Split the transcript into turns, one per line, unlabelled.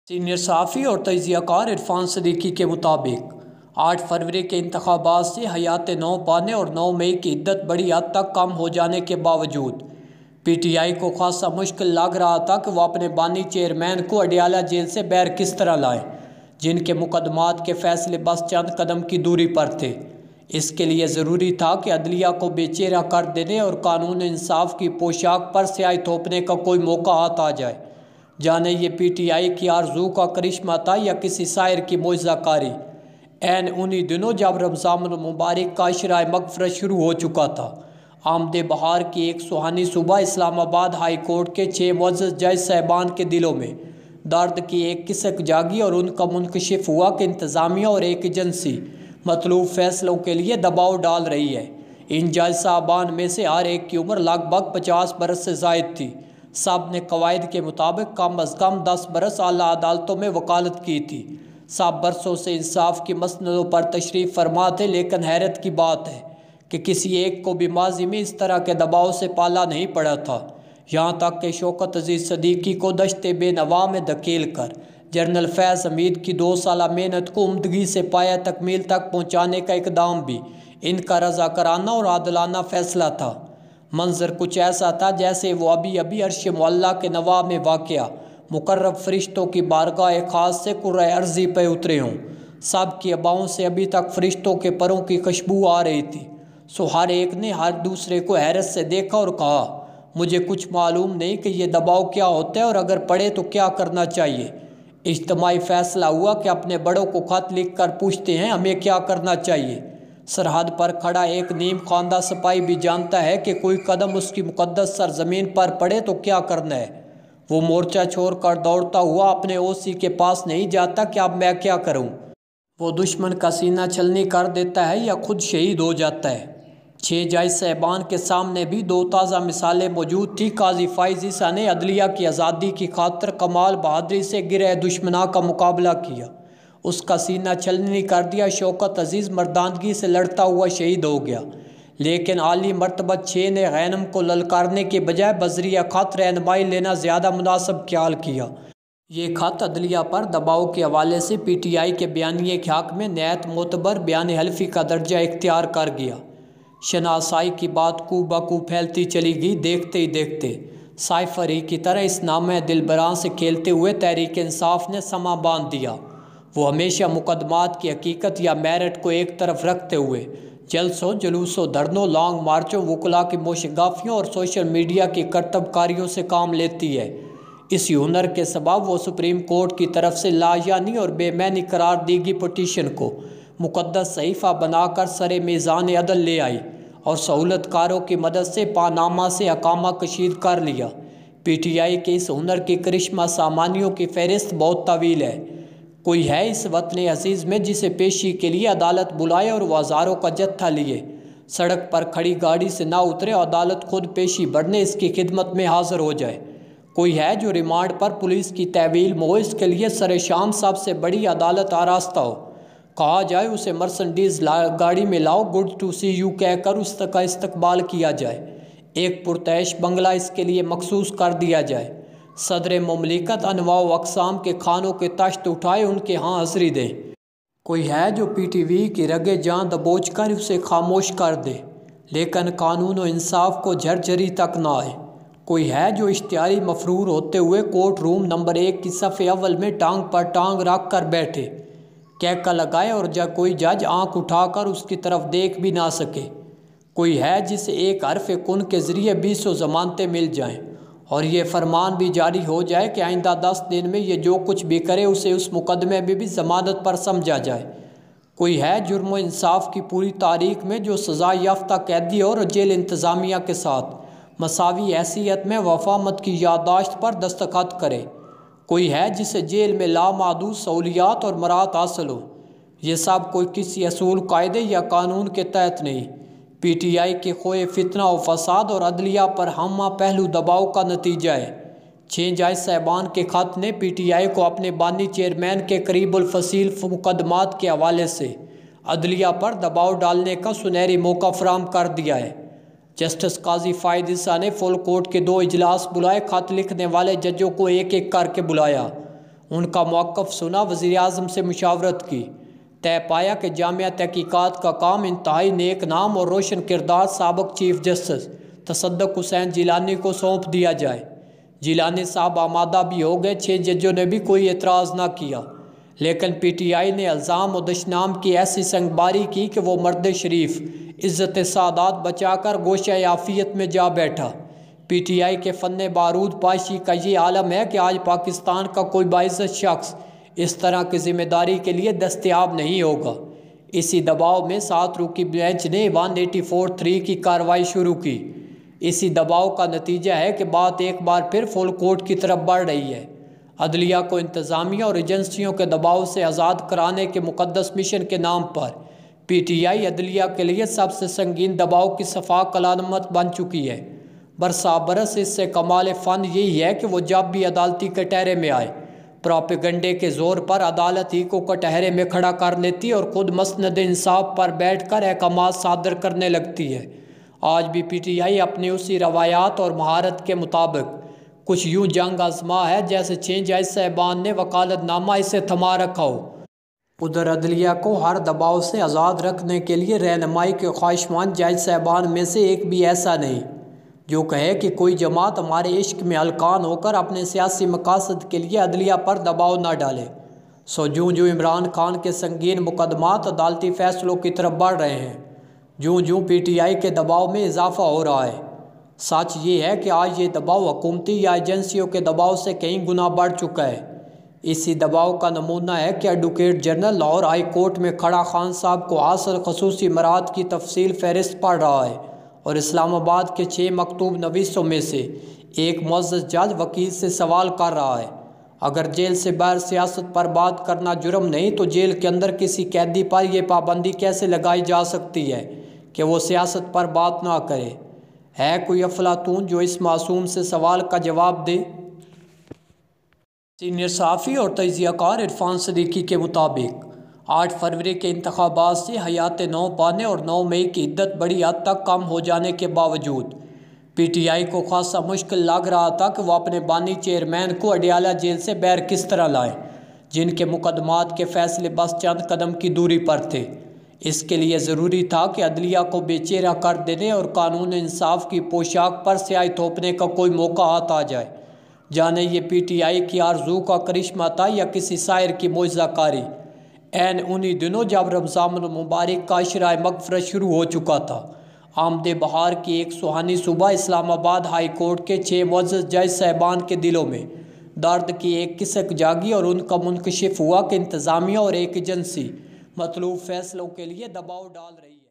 Senior सहाफ़ी और तजिया कार इरफान सदीकी के मुताबिक 8 फरवरी के इंतखाबात से हयात नौ पाने और 9 मई की इद्दत बड़ी हद तक कम हो जाने के बावजूद PTI को खासा मुश्किल लग रहा था कि वह अपने बानी चेयरमैन को अडियाला जेल से बैर किस तरह लाए, जिनके मुकदमात के फैसले बस चंद कदम की दूरी पर थे। इसके लिए ज़रूरी था कि अदलिया को बेचेरा कर देने और कानून इंसाफ की पोशाक पर स्याही थोपने का कोई मौका हाथ आ जाए। जाने ये PTI की आरजू का करिश्मा था या किसी शायर की मोइज़ाकारी। ऐन उन्हीं दिनों जब रमज़ान मुबारक का इशराए मगफ़रत शुरू हो चुका था, आमदे बहार की एक सुहानी सुबह इस्लामाबाद हाई कोर्ट के 6 मुअज़्ज़ज़ जज साहबान के दिलों में दर्द की एक किसक जागी और उनका मुनकशिफ हुआ कि इंतज़ामिया और एक एजेंसी मतलूब फ़ैसलों के लिए दबाव डाल रही है। इन जज साहबान में से हर एक की उम्र लगभग 50 बरस से ज़ायद थी। सब ने कवायद के मुताबिक कम अज़ कम 10 बरस आला अदालतों में वकालत की थी। सब बरसों से इंसाफ की मसनदों पर तशरीफ़ फरमा थे, लेकिन हैरत की बात है कि किसी एक को भी माजी में इस तरह के दबाव से पाला नहीं पड़ा था। यहाँ तक कि शौकत अजीज़ सदीकी को दश्ते बेनवा में धकेल कर जनरल फैज़ हमीद की 2 साला मेहनत को उम्दगी से पाया तकमील तक पहुँचाने का इकदाम भी इनका रज़ाकाराना और आदलाना फ़ैसला था। मंजर कुछ ऐसा था जैसे वो अभी अभी अर्श मुअल्ला के नवा में वाक़या मुकर्रब फरिश्तों की बारगाह ख़ास से कुर्रे अर्ज़ी पे उतरे हों। सब की अबाओं से अभी तक फरिश्तों के परों की खुशबू आ रही थी। सो हर एक ने हर दूसरे को हैरत से देखा और कहा, मुझे कुछ मालूम नहीं कि ये दबाव क्या होता है और अगर पड़े तो क्या करना चाहिए। इज्तिमाई फ़ैसला हुआ कि अपने बड़ों को ख़त लिख कर पूछते हैं हमें क्या करना चाहिए। सरहद पर खड़ा एक नीम खानदा सिपाही भी जानता है कि कोई कदम उसकी मुक़द्दस सरज़मीन पर पड़े तो क्या करना है। वो मोर्चा छोड़कर दौड़ता हुआ अपने OC के पास नहीं जाता कि अब मैं क्या करूं। वो दुश्मन का सीना छलनी कर देता है या खुद शहीद हो जाता है। 6 जज साहबान के सामने भी 2 ताज़ा मिसालें मौजूद थी। काजी फ़ाइज़ ईसा ने अदलिया की आज़ादी की खातिर कमाल बहादुरी से गिरे दुश्मना का मुकाबला किया, उसका सीना छलनी कर दिया। शौकत अजीज़ मर्दानगी से लड़ता हुआ शहीद हो गया। लेकिन आली मर्तबत 6 ने गैनम को ललकारने के बजाय बजरिया ख़त रहनुमाई लेना ज़्यादा मुनासिब ख्याल किया। ये ख़त अदलिया पर दबाव के हवाले से PTI के बयानिए के हक़ में नहायत मोतबर बयान हल्फी का दर्जा इख्तियार कर गया। शनासाई की बात कू बकू फैलती चली गई। देखते ही देखते साइफर ही की तरह इस नामे दिलबरां से खेलते हुए तहरीक इंसाफ ने समा बांध दिया। वो हमेशा मुकदमात की हकीकत या मेरिट को एक तरफ रखते हुए जलसों जुलूसों धरनों लॉन्ग मार्चों वकला की मोशगाफियों और सोशल मीडिया की करतबकारियों से काम लेती है। इसी हुनर के सबब वो सुप्रीम कोर्ट की तरफ से लायानी और बेमैनी करार दी गई पटिशन को मुक़द्दस सहीफ़ा बनाकर सरे मीज़ान अदल ले आई और सहूलतकारों की मदद से पानामा से अकामा कशीद कर लिया। PTI के इस हुनर की करिश्मा सामानियों की फ़हरिस्त बहुत तवील है। कोई है इस वतन अजीज़ में जिसे पेशी के लिए अदालत बुलाए और वह हज़ारों का जत्था लिए सड़क पर खड़ी गाड़ी से ना उतरे, अदालत खुद पेशी बढ़ने इसकी खिदमत में हाज़िर हो जाए। कोई है जो रिमांड पर पुलिस की तहवील मोइस के लिए सरे शाम सबसे बड़ी अदालत आरास्ता हो, कहा जाए उसे मर्सिडीज़ गाड़ी में लाओ, गुड टू सी यू कहकर उसका इस्तकबाल किया जाए, एक पुरतैश बंगला इसके लिए मखसूस कर दिया जाए, सदर मुमलिकत अनवा व अक़साम के खानों के तश्त उठाए उनके यहाँ हाज़िरी दें। कोई है जो PTV की रगे जान दबोच कर उसे खामोश कर दे लेकिन कानून और इंसाफ को झरझरी तक ना आए। कोई है जो इश्तिहारी मफरूर होते हुए कोर्ट रूम नंबर 1 की सफ़े अव्वल में टांग पर टांग रख कर बैठे, कैका लगाए और जब कोई जज आंख उठाकर उसकी तरफ देख भी ना सके। कोई है जिसे एक हरफ कुन के ज़रिए 20 ज़मानतें मिल जाएं और ये फरमान भी जारी हो जाए कि आइंदा 10 दिन में ये जो कुछ भी करे उसे उस मुकदमे में भी ज़मानत पर समझा जाए। कोई है जुर्म व इंसाफ की पूरी तारीख में जो सज़ा याफ्ता कैदी और जेल इंतज़ामिया के साथ मसावी हैसियत में वफामत की याददाश्त पर दस्तखत करे। कोई है जिसे जेल में लामहदूद सहूलियात और मराहत हासिल हो। ये सब कोई किसी असूल कायदे या कानून के तहत नहीं, PTI के खोए फितना व फसाद और अदलिया पर हमा पहलू दबाव का नतीजा है। 6 जज साहबान के ख़त ने PTI को अपने बानी चेयरमैन के करीबुल फसील मुकदमात के हवाले से अदलिया पर दबाव डालने का सुनहरी मौका फराहम कर दिया है। जस्टिस काजी फ़ाइज़ ईसा ने फुल कोर्ट के 2 इजलास बुलाए, ख़त लिखने वाले जजों को एक एक करके बुलाया, ان کا موقف سنا، وزیر اعظم سے مشاورت کی، طے پایا کہ جامعہ تحقیقات کا کام انتہائی نیک نام اور روشن کردار سابق چیف جسٹس تصدق حسین جیلانی کو سونپ دیا جائے۔ جیلانی صاحب آمادہ بھی ہو گئے، 6 ججوں نے بھی کوئی اعتراض نہ کیا، لیکن پی ٹی آئی نے الزام و دشنام کی ایسی سنگباری کی کہ وہ مرد شریف عزت سعادت بچا کر گوشہ عافیت میں جا بیٹھا۔ پی ٹی آئی کے فن بارود پاشی کا یہ عالم ہے کہ آج پاکستان کا کوئی باعزت شخص اس طرح کی ذمہ داری کے لیے دستیاب نہیں ہوگا۔ اسی دباؤ میں 7 رکنی بینچ نے 184(3) کی کارروائی شروع کی۔ اسی دباؤ کا نتیجہ ہے کہ بات ایک بار پھر فل کورٹ کی طرف بڑھ رہی ہے۔ عدلیہ کو انتظامیہ اور ایجنسیوں کے دباؤ سے آزاد کرانے کے مقدس مشن کے نام پر پی ٹی آئی عدلیہ کے لیے سب سے سنگین دباؤ کی صفاق علامت بن چکی ہے۔ برسا برس اس سے کمال فن یہی ہے کہ وہ جب بھی عدالتی کٹہرے میں آئے، پروپیگنڈے کے زور پر عدالت ہی کو کٹہرے میں کھڑا کر لیتی اور خود مسند انصاف پر بیٹھ کر احکامات صادر کرنے لگتی ہے۔ آج بھی پی ٹی آئی اپنی اسی روایات اور مہارت کے مطابق کچھ یوں جنگ آزما ہے جیسے 6 جج صاحبان نے وکالت نامہ اسے تھما رکھا ہو۔ ادھر عدلیہ کو ہر دباؤ سے آزاد رکھنے کے لیے رہنمائی کے خواہشمند جج صاحبان میں سے ایک بھی ایسا نہیں جو کہے کہ کوئی جماعت ہمارے عشق میں ہلکان ہو کر اپنے سیاسی مقاصد کے لیے عدلیہ پر دباؤ نہ ڈالے۔ جوں عمران خان کے سنگین مقدمات عدالتی فیصلوں کی طرف بڑھ رہے ہیں، جوں پی ٹی آئی کے دباؤ میں اضافہ ہو رہا ہے۔ سچ یہ ہے کہ آج یہ دباؤ حکومتی یا ایجنسیوں کے دباؤ سے کئی گنا بڑھ چکا ہے۔ اسی دباؤ کا نمونہ ہے کہ advocate general Lahore high court میں کھڑا خان صاحب کو حاصل خصوصی مراعات کی تفصیل فہرست پڑھ رہا ہے اور اسلام آباد کے 6 مکتوب نویسوں میں سے ایک معزز جج وکیل سے سوال کر رہا ہے، اگر جیل سے باہر سیاست پر بات کرنا جرم نہیں تو جیل کے اندر کسی قیدی پر یہ پابندی کیسے لگائی جا سکتی ہے کہ وہ سیاست پر بات نہ کرے؟ ہے کوئی افلاطون جو اس معصوم سے سوال کا جواب دے؟ سینئر صحافی اور تجزیہ کار عرفان صدیقی کے مطابق 8 فروری کے انتخابات سے حیات نو پانے اور 9 مئی کی عدت بڑی حد تک کم ہو جانے کے باوجود پی ٹی آئی کو خاصا مشکل لگ رہا تھا کہ وہ اپنے بانی چیئرمین کو اڈیالہ جیل سے باہر کس طرح لائیں، جن کے مقدمات کے فیصلے بس چند قدم کی دوری پر تھے۔ اس کے لیے ضروری تھا کہ عدلیہ کو بے چہرہ کر دینے اور قانون انصاف کی پوشاک پر سیاہی تھوپنے کا کوئی موقع ہاتھ آ جائے، جانے یہ پی ٹی آئی کی آرزو کا کرشمہ تھا یا کسی شاعر کی معجزہ کاری۔ عین انہی دنوں جب رمضان المبارک کا عشرہ مغفرت شروع ہو چکا تھا، آمد بہار کی ایک سہانی صبح اسلام آباد ہائی کورٹ کے 6 معزز جج صاحبان کے دلوں میں درد کی ایک کسک جاگی اور ان کا منکشف ہوا کہ انتظامیہ اور ایک ایجنسی مطلوب فیصلوں کے لیے دباؤ ڈال رہی ہے۔